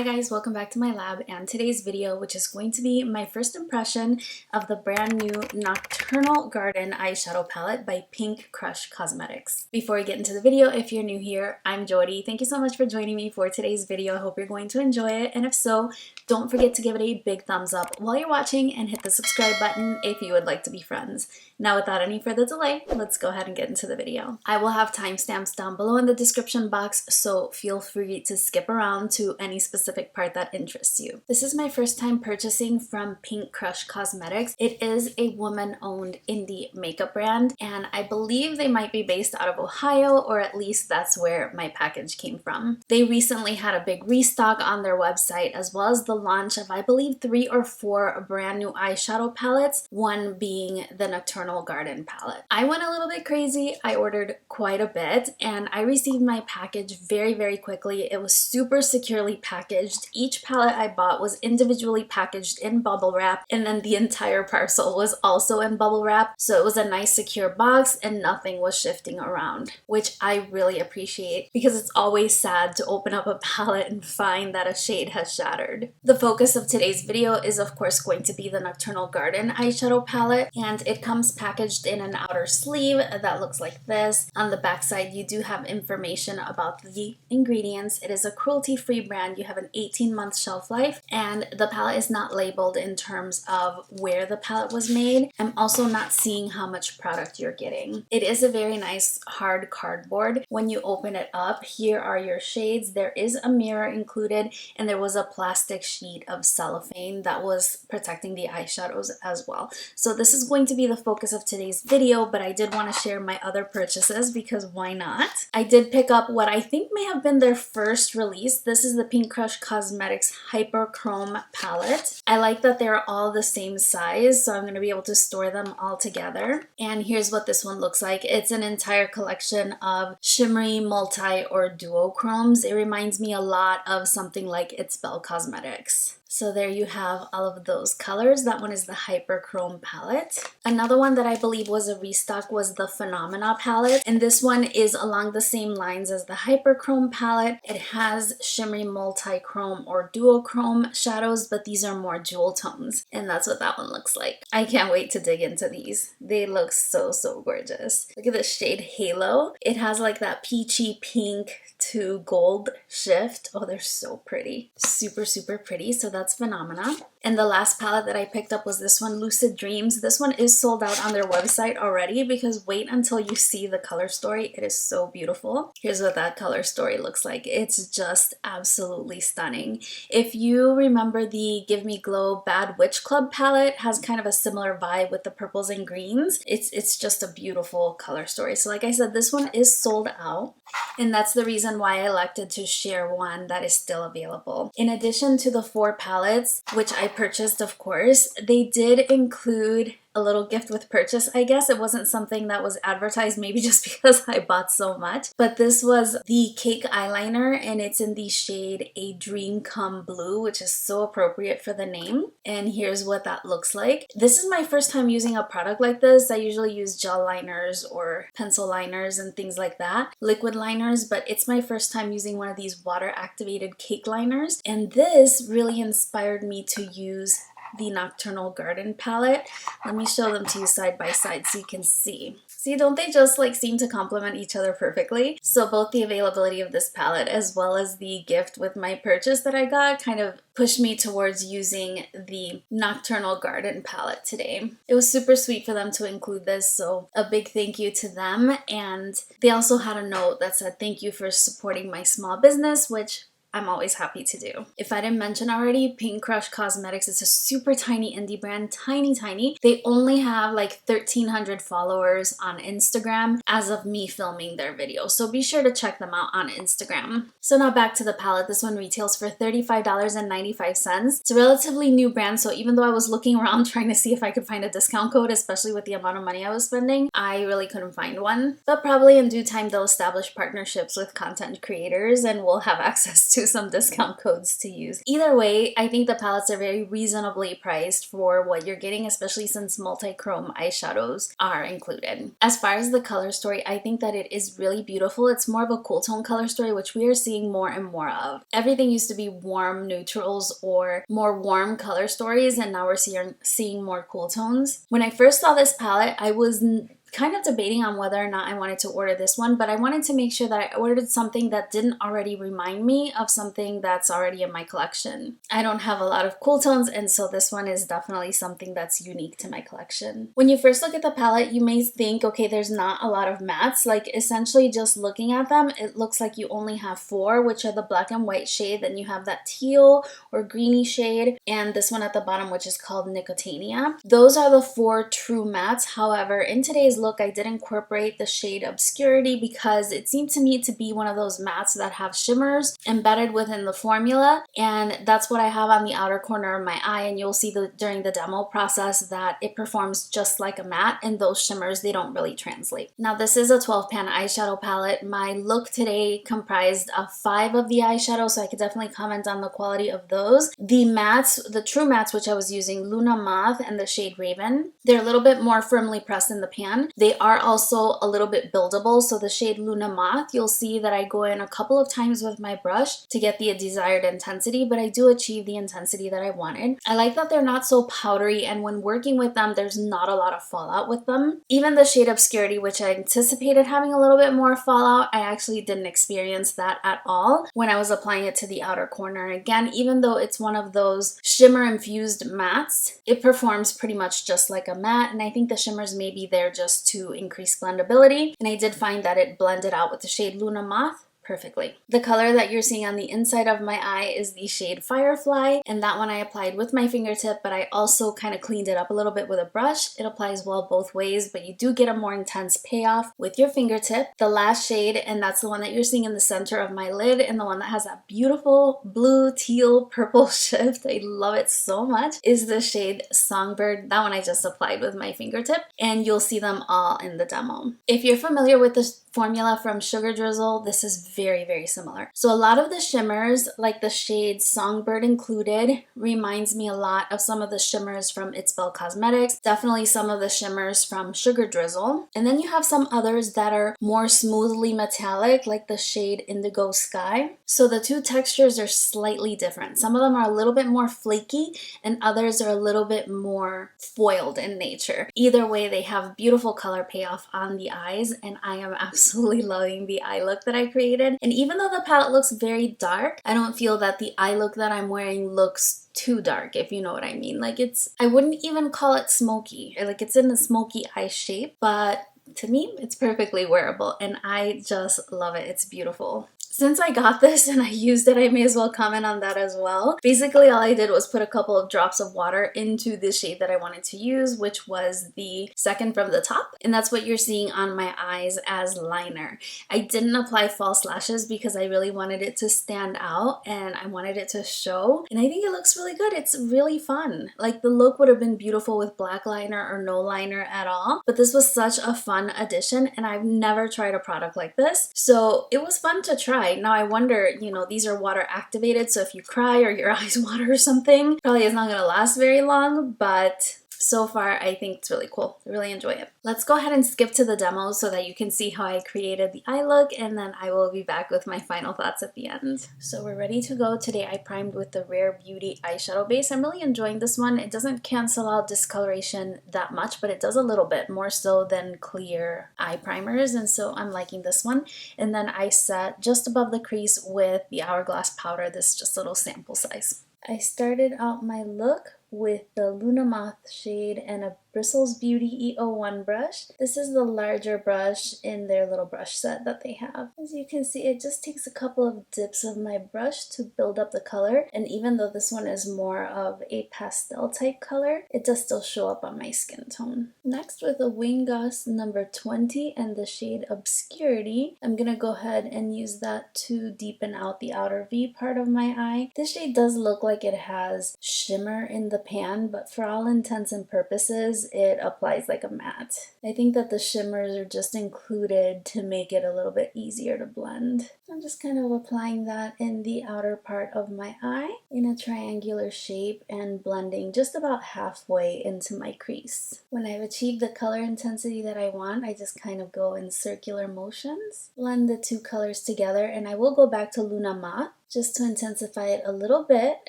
Hi guys, welcome back to my lab and today's video, which is going to be my first impression of the brand new Nocturnal Garden eyeshadow palette by Pink Crush Cosmetics. Before we get into the video, if you're new here, I'm Yori. Thank you so much for joining me for today's video. I hope you're going to enjoy it, and if so, don't forget to give it a big thumbs up while you're watching and hit the subscribe button if you would like to be friends. Now without any further delay, let's go ahead and get into the video. I will have timestamps down below in the description box, so feel free to skip around to any specific part that interests you. This is my first time purchasing from Pink Crush Cosmetics. It is a woman-owned indie makeup brand, and I believe they might be based out of Ohio, or at least that's where my package came from. They recently had a big restock on their website, as well as the launch of, I believe, 3 or 4 brand new eyeshadow palettes, one being the Nocturnal Garden palette. I went a little bit crazy. I ordered quite a bit, and I received my package very quickly. It was super securely packaged. Each palette I bought was individually packaged in bubble wrap, and then the entire parcel was also in bubble wrap, so it was a nice secure box and nothing was shifting around, which I really appreciate because it's always sad to open up a palette and find that a shade has shattered. The focus of today's video is of course going to be the Nocturnal Garden eyeshadow palette, and it comes packaged in an outer sleeve that looks like this. On the back side you do have information about the ingredients. It is a cruelty-free brand. You have an 18-month shelf life, and the palette is not labeled in terms of where the palette was made. I'm also not seeing how much product you're getting. It is a very nice hard cardboard. When you open it up, here are your shades. There is a mirror included, and there was a plastic sheet of cellophane that was protecting the eyeshadows as well. So this is going to be the focus of today's video, but I did want to share my other purchases because why not? I did pick up what I think may have been their first release. This is the Pink Crush Cosmetics Hyper Chrome palette. I like that they're all the same size, so I'm going to be able to store them all together. And here's what this one looks like. It's an entire collection of shimmery multi or duochromes. It reminds me a lot of something like It's Belle Cosmetics. So there you have all of those colors. That one is the Hyper Chrome palette. Another one that I believe was a restock was the Phenomena palette, and this one is along the same lines as the Hyper Chrome palette. It has shimmery multi-chrome or duochrome shadows, but these are more jewel tones, and that's what that one looks like. I can't wait to dig into these. They look so gorgeous. Look at this shade Halo. It has like that peachy pink to gold shift. Oh, they're so pretty. Super pretty. So that's Phenomena. And the last palette that I picked up was this one, Lucid Dreams. This one is sold out on their website already because wait until you see the color story. It is so beautiful. Here's what that color story looks like. It's just absolutely stunning. If you remember the Give Me Glow Bad Witch Club palette, has kind of a similar vibe with the purples and greens. It's just a beautiful color story. So like I said, this one is sold out, and that's the reason why I elected to share one that is still available. In addition to the 4 palettes, which I purchased of course, they did include a little gift with purchase, I guess. It wasn't something that was advertised, maybe just because I bought so much. But this was the Cake eyeliner, and it's in the shade A Dream Come Blue, which is so appropriate for the name. And here's what that looks like. This is my first time using a product like this. I usually use gel liners or pencil liners and things like that, liquid liners, but it's my first time using one of these water activated cake liners. And this really inspired me to use the Nocturnal Garden palette. Let me show them to you side by side so you can see. See, don't they just like seem to complement each other perfectly? So both the availability of this palette as well as the gift with my purchase that I got kind of pushed me towards using the Nocturnal Garden palette today. It was super sweet for them to include this, so a big thank you to them. And they also had a note that said, "Thank you for supporting my small business," which I'm always happy to do. If I didn't mention already, Pink Crush Cosmetics is a super tiny indie brand, tiny. They only have like 1,300 followers on Instagram as of me filming their video, so be sure to check them out on Instagram. So now back to the palette. This one retails for $35.95. It's a relatively new brand, so even though I was looking around trying to see if I could find a discount code, especially with the amount of money I was spending, I really couldn't find one. But probably in due time they'll establish partnerships with content creators and we'll have access to to some discount codes to use. Either way, I think the palettes are very reasonably priced for what you're getting, especially since multi-chrome eyeshadows are included. As far as the color story, I think that it is really beautiful. It's more of a cool tone color story, which we are seeing more and more of. Everything used to be warm neutrals or more warm color stories, and now we're seeing more cool tones. When I first saw this palette, I was kind of debating on whether or not I wanted to order this one, but I wanted to make sure that I ordered something that didn't already remind me of something that's already in my collection. I don't have a lot of cool tones, and so this one is definitely something that's unique to my collection. When you first look at the palette, you may think, okay, there's not a lot of mattes. Like, essentially just looking at them, it looks like you only have 4, which are the black and white shade, then you have that teal or greeny shade, and this one at the bottom, which is called Nicotania. Those are the 4 true mattes. However, in today's look, I did incorporate the shade Obscurity because it seemed to me to be one of those mattes that have shimmers embedded within the formula, and that's what I have on the outer corner of my eye, and you'll see during the demo process that it performs just like a matte, and those shimmers, they don't really translate. Now, this is a 12 pan eyeshadow palette. My look today comprised of 5 of the eyeshadow, so I could definitely comment on the quality of those. The mattes, the true mattes, which I was using, Luna Moth and the shade Raven, they're a little bit more firmly pressed in the pan. They are also a little bit buildable, so the shade Luna Moth, you'll see that I go in a couple of times with my brush to get the desired intensity, but I do achieve the intensity that I wanted. I like that they're not so powdery, and when working with them, there's not a lot of fallout with them. Even the shade Obscurity, which I anticipated having a little bit more fallout, I actually didn't experience that at all when I was applying it to the outer corner. Again, even though it's one of those shimmer infused mattes, it performs pretty much just like a matte, and I think the shimmers may be there just to increase blendability, and I did find that it blended out with the shade Luna Moth perfectly. The color that you're seeing on the inside of my eye is the shade Firefly, and that one I applied with my fingertip, but I also kind of cleaned it up a little bit with a brush. It applies well both ways, but you do get a more intense payoff with your fingertip. The last shade, and that's the one that you're seeing in the center of my lid, and the one that has that beautiful blue, teal, purple shift, I love it so much, is the shade Songbird. That one I just applied with my fingertip, and you'll see them all in the demo. If you're familiar with the formula from Sugar Drizzle, this is very, very similar. So a lot of the shimmers, like the shade Songbird included, reminds me a lot of some of the shimmers from It's Belle Cosmetics, definitely some of the shimmers from Sugar Drizzle. And then you have some others that are more smoothly metallic, like the shade Indigo Sky. So the two textures are slightly different. Some of them are a little bit more flaky, and others are a little bit more foiled in nature. Either way, they have beautiful color payoff on the eyes, and I am absolutely loving the eye look that I created. And even though the palette looks very dark, I don't feel that the eye look that I'm wearing looks too dark, if you know what I mean. Like, I wouldn't even call it smoky. Like, it's in a smoky eye shape, but to me, it's perfectly wearable, and I just love it. It's beautiful. Since I got this and I used it, I may as well comment on that as well. Basically, all I did was put a couple of drops of water into the shade that I wanted to use, which was the second from the top, and that's what you're seeing on my eyes as liner. I didn't apply false lashes because I really wanted it to stand out and I wanted it to show, and I think it looks really good. It's really fun. Like, the look would have been beautiful with black liner or no liner at all, but this was such a fun addition, and I've never tried a product like this, so it was fun to try. Now I wonder, these are water activated, so if you cry or your eyes water or something, probably is not going to last very long, but so far I think it's really cool. I really enjoy it. Let's go ahead and skip to the demo so that you can see how I created the eye look, and then I will be back with my final thoughts at the end. So we're ready to go. Today I primed with the Rare Beauty eyeshadow base. I'm really enjoying this one. It doesn't cancel out discoloration that much, but it does a little bit, more so than clear eye primers, and so I'm liking this one. And then I set just above the crease with the Hourglass powder. This is just a little sample size. I started out my look with the Luna Moth shade and a Bristles Beauty E01 brush. This is the larger brush in their little brush set that they have. As you can see, it just takes a couple of dips of my brush to build up the color, and even though this one is more of a pastel type color, it does still show up on my skin tone. Next, with a Wing Goss number 20 and the shade Obscurity, I'm gonna go ahead and use that to deepen out the outer V part of my eye. This shade does look like it has shimmer in the pan, but for all intents and purposes, it applies like a matte. I think that the shimmers are just included to make it a little bit easier to blend. I'm just kind of applying that in the outer part of my eye in a triangular shape and blending just about halfway into my crease. When I've achieved the color intensity that I want, I just kind of go in circular motions, blend the two colors together, and I will go back to Luna Matte just to intensify it a little bit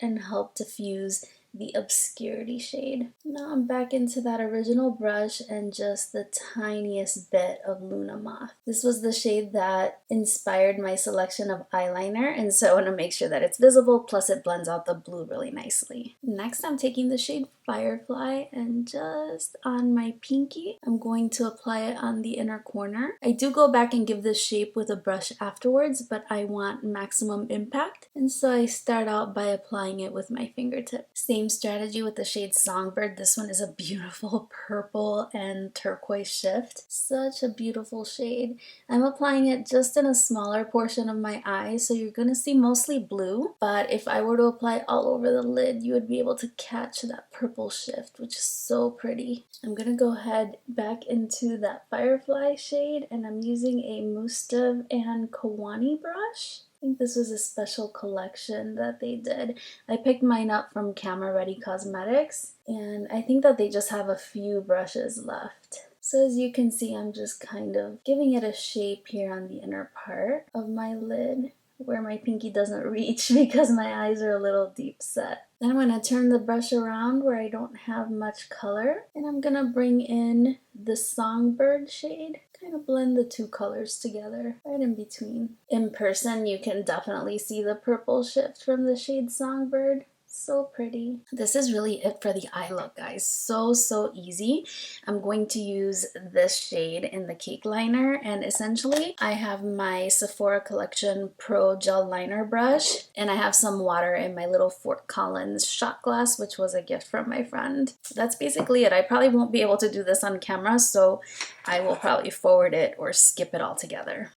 and help diffuse the obscurity shade. Now I'm back into that original brush and just the tiniest bit of Luna Moth. This was the shade that inspired my selection of eyeliner, and so I want to make sure that it's visible, plus it blends out the blue really nicely. Next, I'm taking the shade Firefly, and just on my pinky, I'm going to apply it on the inner corner. I do go back and give this shape with a brush afterwards, but I want maximum impact, and so I start out by applying it with my fingertip. Same strategy with the shade Songbird. This one is a beautiful purple and turquoise shift. Such a beautiful shade. I'm applying it just in a smaller portion of my eye, so you're gonna see mostly blue, but if I were to apply it all over the lid, you would be able to catch that purple shift, which is so pretty. I'm gonna go ahead back into that Firefly shade, and I'm using a Mustav and Kawani brush. I think this was a special collection that they did. I picked mine up from Camera Ready Cosmetics, and I think that they just have a few brushes left. So as you can see, I'm just kind of giving it a shape here on the inner part of my lid, where my pinky doesn't reach because my eyes are a little deep set. Then I'm going to turn the brush around where I don't have much color, and I'm going to bring in the Songbird shade. Kind of blend the two colors together right in between. In person, you can definitely see the purple shift from the shade Songbird. So pretty. This is really it for the eye look, guys. So easy. I'm going to use this shade in the cake liner, and essentially I have my Sephora Collection Pro Gel Liner brush, and I have some water in my little Fort Collins shot glass, which was a gift from my friend. That's basically it. I probably won't be able to do this on camera, so I will probably forward it or skip it altogether.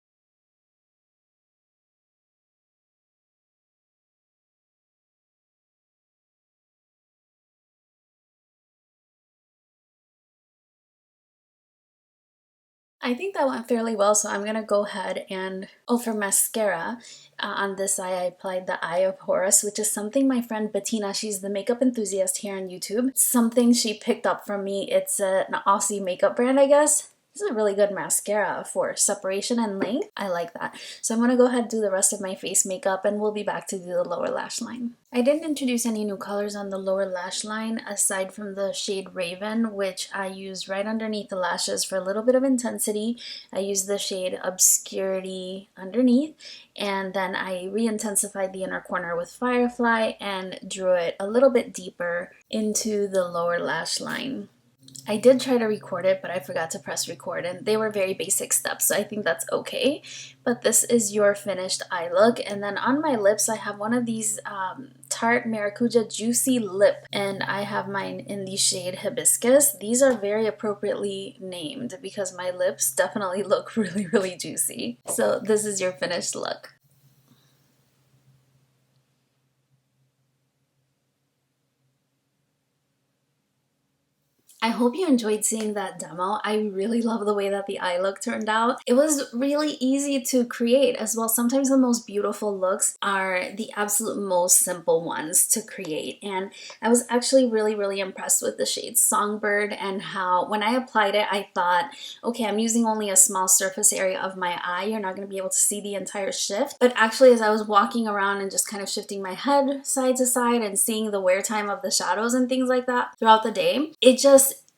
I think that went fairly well, so I'm going to go ahead and, for mascara, on this eye I applied the Eye of Horus, which is something my friend Bettina, she's the makeup enthusiast here on YouTube, something she picked up from me. It's an Aussie makeup brand, I guess. This is a really good mascara for separation and length. I like that. So I'm going to go ahead and do the rest of my face makeup, and we'll be back to do the lower lash line. I didn't introduce any new colors on the lower lash line aside from the shade Raven, which I use right underneath the lashes for a little bit of intensity. I used the shade Obscurity underneath, and then I re-intensified the inner corner with Firefly and drew it a little bit deeper into the lower lash line. I did try to record it, but I forgot to press record, and they were very basic steps, so I think that's okay. But this is your finished eye look. And then on my lips, I have one of these Tarte Maracuja Juicy Lip, and I have mine in the shade Hibiscus. These are very appropriately named because my lips definitely look really juicy. So this is your finished look. I hope you enjoyed seeing that demo. I really love the way that the eye look turned out. It was really easy to create as well. Sometimes the most beautiful looks are the absolute most simple ones to create. And I was actually really impressed with the shade Songbird, and how when I applied it, I thought, okay, I'm using only a small surface area of my eye. You're not going to be able to see the entire shift. But actually, as I was walking around and just kind of shifting my head side to side and seeing the wear time of the shadows and things like that throughout the day,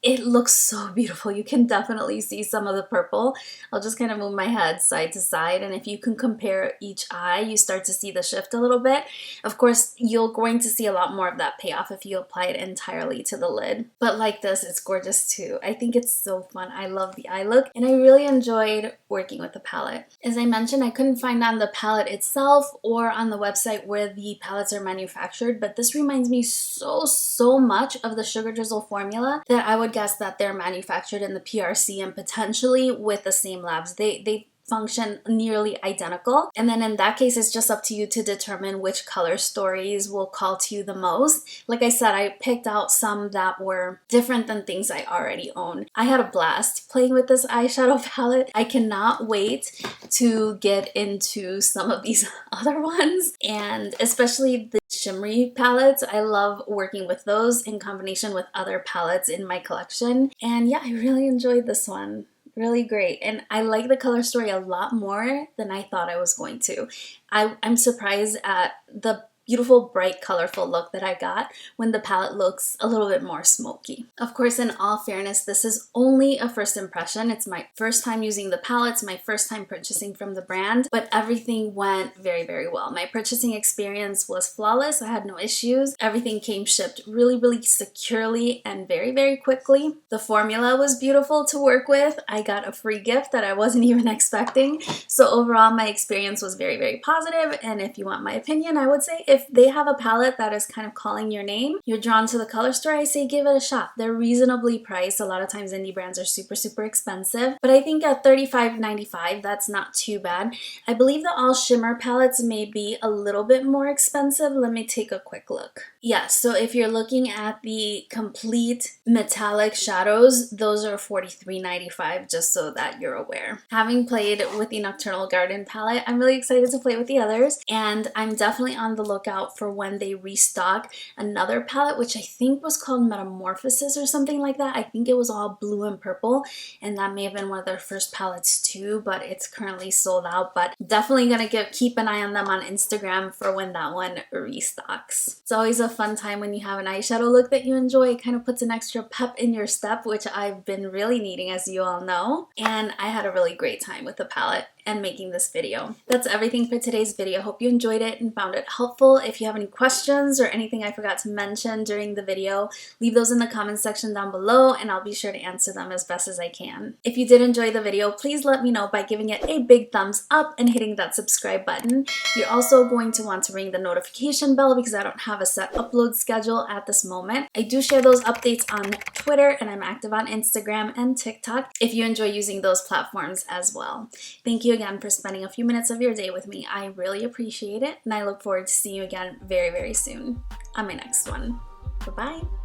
it looks so beautiful. You can definitely see some of the purple. I'll just kind of move my head side to side, and if you can compare each eye, you start to see the shift a little bit. Of course, you're going to see a lot more of that payoff if you apply it entirely to the lid. But like this, it's gorgeous too. I think it's so fun. I love the eye look, and I really enjoyed working with the palette. As I mentioned, I couldn't find on the palette itself or on the website where the palettes are manufactured, but this reminds me so much of the Sugar Drizzle formula that I would guess that they're manufactured in the PRC and potentially with the same labs. They function nearly identical. And then in that case, it's just up to you to determine which color stories will call to you the most. Like I said, I picked out some that were different than things I already own. I had a blast playing with this eyeshadow palette. I cannot wait to get into some of these other ones, and especially the shimmery palettes. I love working with those in combination with other palettes in my collection. And yeah, I really enjoyed this one. Really great. And I like the color story a lot more than I thought I was going to. I'm surprised at the beautiful, bright, colorful look that I got when the palette looks a little bit more smoky. Of course, in all fairness, this is only a first impression. It's my first time using the palettes, my first time purchasing from the brand, but everything went very, very well. My purchasing experience was flawless. I had no issues. Everything came shipped really, really securely and very, very quickly. The formula was beautiful to work with. I got a free gift that I wasn't even expecting. So overall, my experience was very, very positive. And if you want my opinion, I would say if they have a palette that is kind of calling your name, you're drawn to the color story, I say give it a shot. They're reasonably priced. A lot of times indie brands are super, super expensive, but I think at $35.95, that's not too bad. I believe the all shimmer palettes may be a little bit more expensive. Let me take a quick look. Yeah, so if you're looking at the complete metallic shadows, those are $43.95, just so that you're aware. Having played with the Nocturnal Garden palette, I'm really excited to play with the others, and I'm definitely on the lookout for when they restock another palette, which I think was called Metamorphosis or something like that. I think it was all blue and purple, and that may have been one of their first palettes too, but it's currently sold out. But definitely gonna keep an eye on them on Instagram for when that one restocks. It's always a fun time when you have an eyeshadow look that you enjoy. It kind of puts an extra pep in your step, which I've been really needing, as you all know, and I had a really great time with the palette and making this video. That's everything for today's video. Hope you enjoyed it and found it helpful. If you have any questions or anything I forgot to mention during the video, leave those in the comments section down below and I'll be sure to answer them as best as I can. If you did enjoy the video, please let me know by giving it a big thumbs up and hitting that subscribe button. You're also going to want to ring the notification bell because I don't have a set upload schedule at this moment. I do share those updates on Twitter and I'm active on Instagram and TikTok if you enjoy using those platforms as well. Thank you again for spending a few minutes of your day with me. I really appreciate it, and I look forward to seeing you again very, very soon on my next one. Bye-bye.